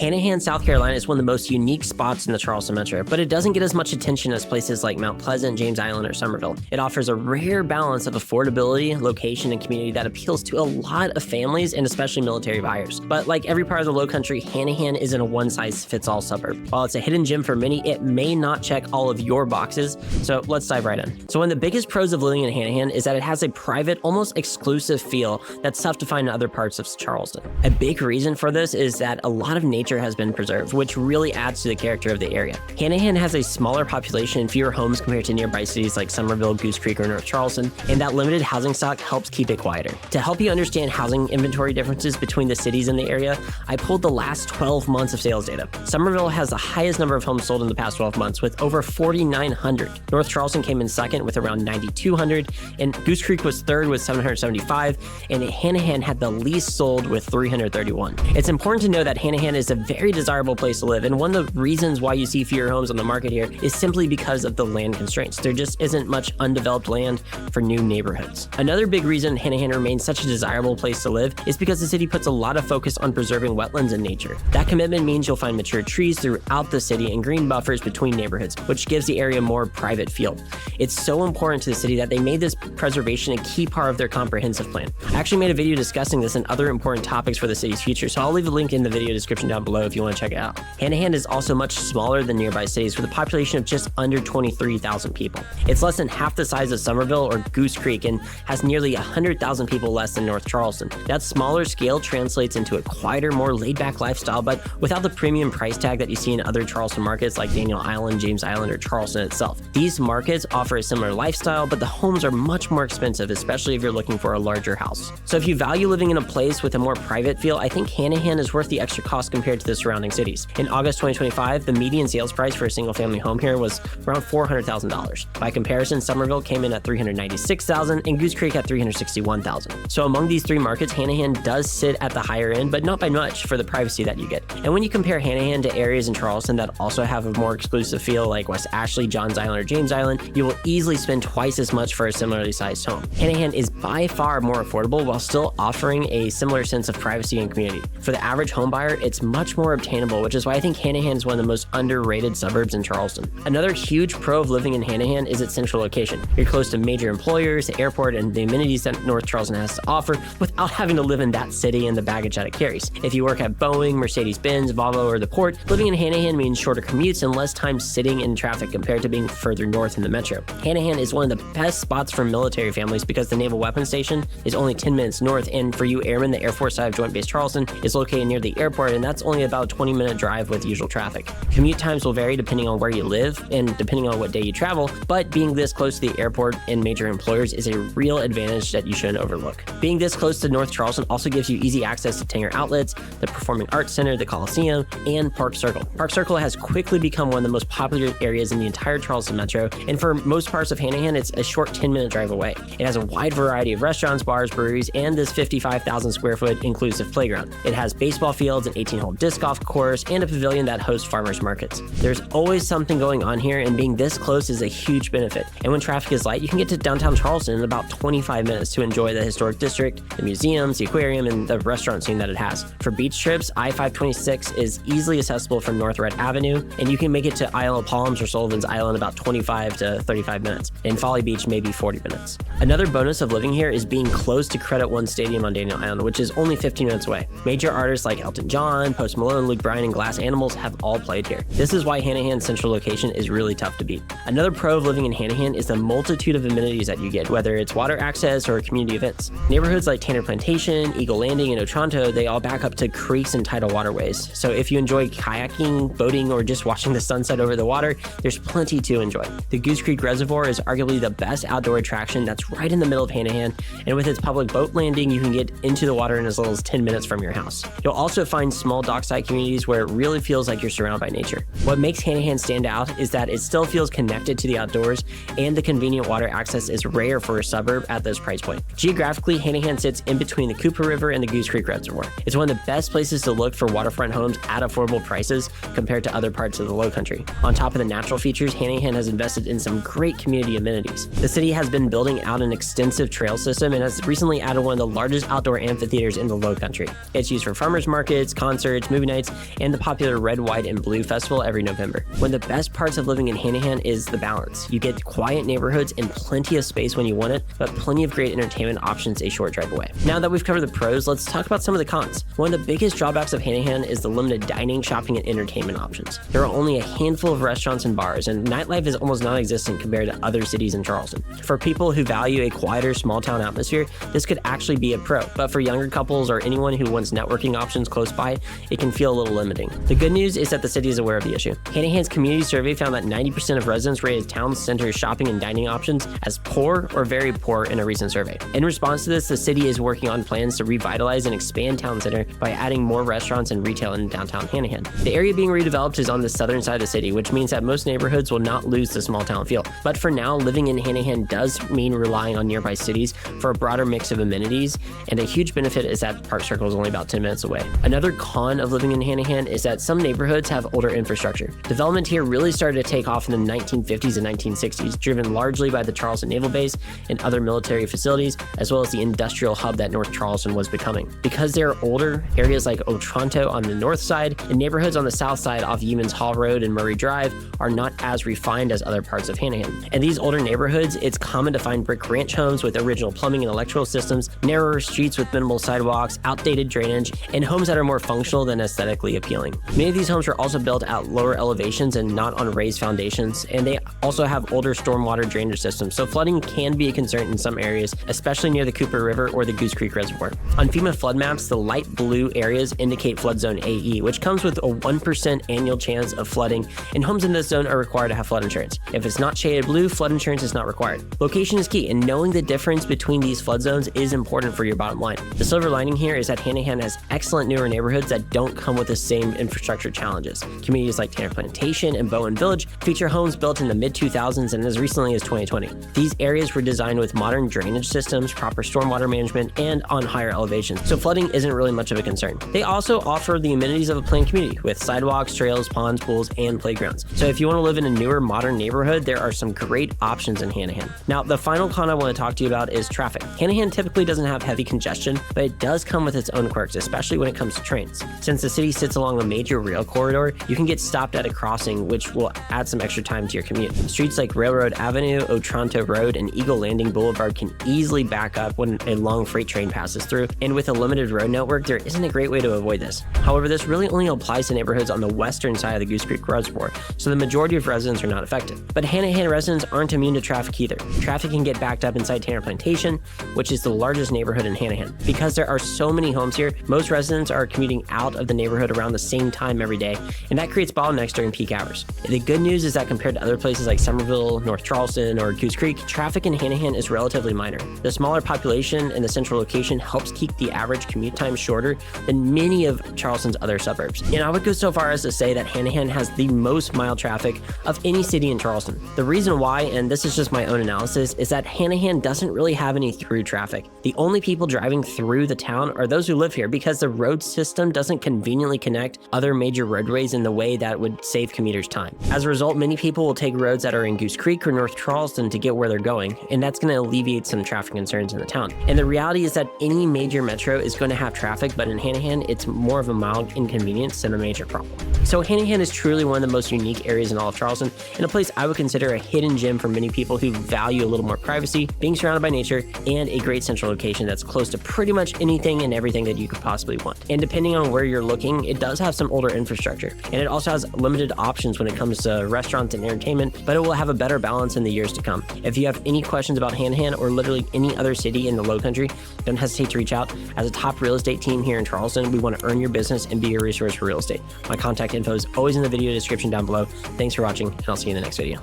Hanahan, South Carolina is one of the most unique spots in the Charleston metro, but it doesn't get as much attention as places like Mount Pleasant, James Island, or Somerville. It offers a rare balance of affordability, location, and community that appeals to a lot of families and especially military buyers. But like every part of the Lowcountry, Hanahan isn't a one-size-fits-all suburb. While it's a hidden gem for many, it may not check all of your boxes, so let's dive right in. So one of the biggest pros of living in Hanahan is that it has a private, almost exclusive feel that's tough to find in other parts of Charleston. A big reason for this is that a lot of nature has been preserved, which really adds to the character of the area. Hanahan has a smaller population and fewer homes compared to nearby cities like Somerville, Goose Creek, or North Charleston, and that limited housing stock helps keep it quieter. To help you understand housing inventory differences between the cities in the area, I pulled the last 12 months of sales data. Somerville has the highest number of homes sold in the past 12 months with over 4,900. North Charleston came in second with around 9,200, and Goose Creek was third with 775, and Hanahan had the least sold with 331. It's important to know that Hanahan is a very desirable place to live, and one of the reasons why you see fewer homes on the market here is simply because of the land constraints. There just isn't much undeveloped land for new neighborhoods. Another big reason Hanahan remains such a desirable place to live is because the city puts a lot of focus on preserving wetlands and nature. That commitment means you'll find mature trees throughout the city and green buffers between neighborhoods, which gives the area more private feel. It's so important to the city that they made this preservation a key part of their comprehensive plan. I actually made a video discussing this and other important topics for the city's future, so I'll leave a link in the video description down below if you want to check it out. Hanahan is also much smaller than nearby cities with a population of just under 23,000 people. It's less than half the size of Somerville or Goose Creek and has nearly 100,000 people less than North Charleston. That smaller scale translates into a quieter, more laid-back lifestyle, but without the premium price tag that you see in other Charleston markets like Daniel Island, James Island, or Charleston itself. These markets offer a similar lifestyle, but the homes are much more expensive, especially if you're looking for a larger house. So if you value living in a place with a more private feel, I think Hanahan is worth the extra cost compared to the surrounding cities. In August 2025, the median sales price for a single-family home here was around $400,000. By comparison, Somerville came in at $396,000 and Goose Creek at $361,000. So among these three markets, Hanahan does sit at the higher end, but not by much for the privacy that you get. And when you compare Hanahan to areas in Charleston that also have a more exclusive feel like West Ashley, Johns Island, or James Island, you will easily spend twice as much for a similarly sized home. Hanahan is by far more affordable while still offering a similar sense of privacy and community. For the average home buyer, it's much more obtainable, which is why I think Hanahan is one of the most underrated suburbs in Charleston. Another huge pro of living in Hanahan is its central location. You're close to major employers, the airport, and the amenities that North Charleston has to offer without having to live in that city and the baggage that it carries. If you work at Boeing, Mercedes-Benz, Volvo, or the port, living in Hanahan means shorter commutes and less time sitting in traffic compared to being further north in the metro. Hanahan is one of the best spots for military families because the Naval Weapons Station is only 10 minutes north, and for you airmen, the Air Force side of Joint Base Charleston is located near the airport, and that's only about a 20-minute drive with usual traffic. Commute times will vary depending on where you live and depending on what day you travel, but being this close to the airport and major employers is a real advantage that you shouldn't overlook. Being this close to North Charleston also gives you easy access to Tanger Outlets, the Performing Arts Center, the Coliseum, and Park Circle. Park Circle has quickly become one of the most popular areas in the entire Charleston metro, and for most parts of Hanahan, it's a short 10-minute drive away. It has a wide variety of restaurants, bars, breweries, and this 55,000 square foot inclusive playground. It has baseball fields, an 18-hole disc golf course, and a pavilion that hosts farmers markets. There's always something going on here, and being this close is a huge benefit. And when traffic is light, you can get to downtown Charleston in about 25 minutes to enjoy the historic district, the museums, the aquarium, and the restaurant scene that it has. For beach trips, I-526 is easily accessible from North Red Avenue, and you can make it to Isle of Palms or Sullivan's Island about 25 to 35 minutes. In Folly Beach, maybe 40 minutes. Another bonus of living here is being close to Credit One Stadium on Daniel Island, which is only 15 minutes away. Major artists like Elton John, Post Malone, Luke Bryan, and Glass Animals have all played here. This is why Hanahan's central location is really tough to beat. Another pro of living in Hanahan is the multitude of amenities that you get, whether it's water access or community events. Neighborhoods like Tanner Plantation, Eagle Landing, and Otranto, they all back up to creeks and tidal waterways. So if you enjoy kayaking, boating, or just watching the sunset over the water, there's plenty to enjoy. The Goose Creek Reservoir is arguably the best outdoor attraction that's right in the middle of Hanahan, and with its public boat landing, you can get into the water in as little as 10 minutes from your house. You'll also find small dockside communities where it really feels like you're surrounded by nature. What makes Hanahan stand out is that it still feels connected to the outdoors, and the convenient water access is rare for a suburb at this price point. Geographically, Hanahan sits in between the Cooper River and the Goose Creek Reservoir. It's one of the best places to look for waterfront homes at affordable prices compared to other parts of the Lowcountry. On top of the natural features, Hanahan has invested in some great community amenities. The city has been building out an extensive trail system and has recently added one of the largest outdoor amphitheaters in the Lowcountry. It's used for farmers markets, concerts, movie nights, and the popular Red, White, and Blue Festival every November. One of the best parts of living in Hanahan is the balance. You get quiet neighborhoods and plenty of space when you want it, but plenty of great entertainment options a short drive away. Now that we've covered the pros, let's talk about some of the cons. One of the biggest drawbacks of Hanahan is the limited dining, shopping, and entertainment options. There are only a handful of restaurants and bars, and nightlife is almost non-existent compared to other cities in Charleston. For people who value a quieter, small-town atmosphere, this could actually be a pro, but for younger couples or anyone who wants networking options close by, it can feel a little limiting. The good news is that the city is aware of the issue. Hanahan's community survey found that 90% of residents rated town center shopping and dining options as poor or very poor in a recent survey. In response to this, the city is working on plans to revitalize and expand town center by adding more restaurants and retail in downtown Hanahan. The area being redeveloped is on the southern side of the city, which means that most neighborhoods will not lose the small town feel. But for now, living in Hanahan does mean relying on nearby cities for a broader mix of amenities, and a huge benefit is that Park Circle is only about 10 minutes away. Another con of living in Hanahan is that some neighborhoods have older infrastructure. Development here really started to take off in the 1950s and 1960s, driven largely by the Charleston Naval Base and other military facilities, as well as the industrial hub that North Charleston was becoming. Because they are older, areas like Otranto on the north side and neighborhoods on the south side off Yeamans Hall Road and Murray Drive are not as refined as other parts of Hanahan. In these older neighborhoods, it's common to find brick ranch homes with original plumbing and electrical systems, narrower streets with minimal sidewalks, outdated drainage, and homes that are more functional than aesthetically appealing. Many of these homes were also built at lower elevations and not on raised foundations, and they also have older stormwater drainage systems, so flooding can be a concern in some areas, especially near the Cooper River or the Goose Creek Reservoir. On FEMA flood maps, the light blue areas indicate flood zone AE, which comes with a 1% annual chance of flooding, and homes in this zone are required to have flood insurance. If it's not shaded blue, flood insurance is not required. Location is key, and knowing the difference between these flood zones is important for your bottom line. The silver lining here is that Hanahan has excellent newer neighborhoods that don't come with the same infrastructure challenges. Communities like Tanner Plantation and Bowen Village feature homes built in the mid-2000s and as recently as 2020. These areas were designed with modern drainage systems, proper stormwater management, and on higher elevations, so flooding isn't really much of a concern. They also offer the amenities of a planned community with sidewalks, trails, ponds, pools, and playgrounds. So if you want to live in a newer, modern neighborhood, there are some great options in Hanahan. Now, the final con I want to talk to you about is traffic. Hanahan typically doesn't have heavy congestion, but it does come with its own quirks, especially when it comes to trains. Since the city sits along a major rail corridor, you can get stopped at a crossing, which will add some extra time to your commute. Streets like Railroad Avenue, Otranto Road, and Eagle Landing Boulevard can easily back up when a long freight train passes through, and with a limited road network, there isn't a great way to avoid this. However, this really only applies to neighborhoods on the western side of the Goose Creek Reservoir, so the majority of residents are not affected. But Hanahan residents aren't immune to traffic either. Traffic can get backed up inside Tanner Plantation, which is the largest neighborhood in Hanahan. Because there are so many homes here, most residents are commuting out of the neighborhood around the same time every day, and that creates bottlenecks during peak hours. The good news is that compared to other places like Somerville, North Charleston, or Goose Creek, traffic in Hanahan is relatively minor. The smaller population and the central location helps keep the average commute time shorter than many of Charleston's other suburbs. And I would go so far as to say that Hanahan has the most mild traffic of any city in Charleston. The reason why, and this is just my own analysis, is that Hanahan doesn't really have any through traffic. The only people driving through the town are those who live here because the road system doesn't conveniently connect other major roadways in the way that would save commuters time. As a result, many people will take roads that are in Goose Creek or North Charleston to get where they're going, and that's going to alleviate some traffic concerns in the town. And the reality is that any major metro is going to have traffic, but in Hanahan, it's more of a mild inconvenience than a major problem. So Hanahan is truly one of the most unique areas in all of Charleston, and a place I would consider a hidden gem for many people who value a little more privacy, being surrounded by nature, and a great central location that's close to pretty much anything and everything that you could possibly want. And depending on where you're looking, it does have some older infrastructure, and it also has limited options when it comes to restaurants and entertainment, but it will have a better balance in the years to come. If you have any questions about Hanahan or literally any other city in the Lowcountry, don't hesitate to reach out. As a top real estate team here in Charleston, we want to earn your business and be your resource for real estate. My contact info is always in the video description down below. Thanks for watching, and I'll see you in the next video.